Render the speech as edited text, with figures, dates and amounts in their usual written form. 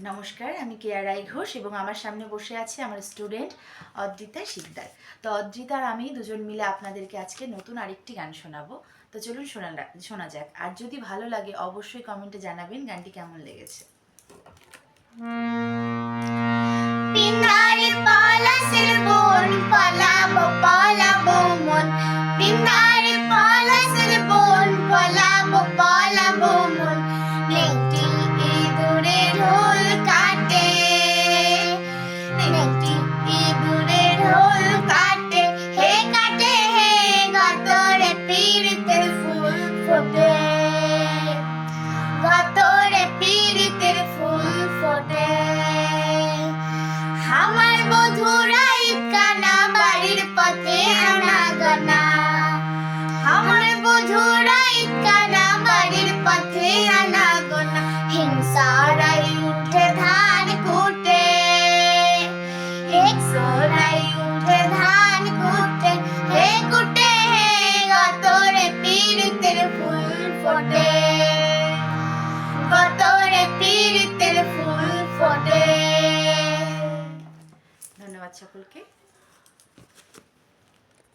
নমস্কার, আমি কেয়া রাই ঘোষ এবং আমার সামনে বসে আছে আমার স্টুডেন্ট অদ্রিতা শিকদার। তো অদ্রিতা আর আমি দুজন মিলে আপনাদেরকে আজকে নতুন আরেকটি গান শোনাবো। তো চলুন শোনা যাক। আর যদি ভালো লাগে অবশ্যই কমেন্টে জানাবেন গানটি কেমন লেগেছে। পিন্দারে পলাশের বোন পলাবো পলাবো মন, পিন্দারে পলাশের বোন পলাবো পলাবো মন। নেংটি ইঁদুরে ঢোল কাটে, নেংটি ইঁদুরে ঢোল কাটে, হে কাটে হে গতরে পীড়িতের ফুল ফোটে, গতরে পীড়িতের ফুল ফোটে। আমার বধুরা ইকানা বাড়ির পথে আনাগোনা, আমার বধুরা ইকানা বাড়ির পথে আনাগোনা। হিংসারাই উঠে ধান কুটে, হিংসারাই উঠে ধান কুটে, হে কুটে হে গতরে পীড়িতের ফুল ফোটে, গতরে পীড়িতের ফুল ফোটে। ধন্যবাদ সকলকে।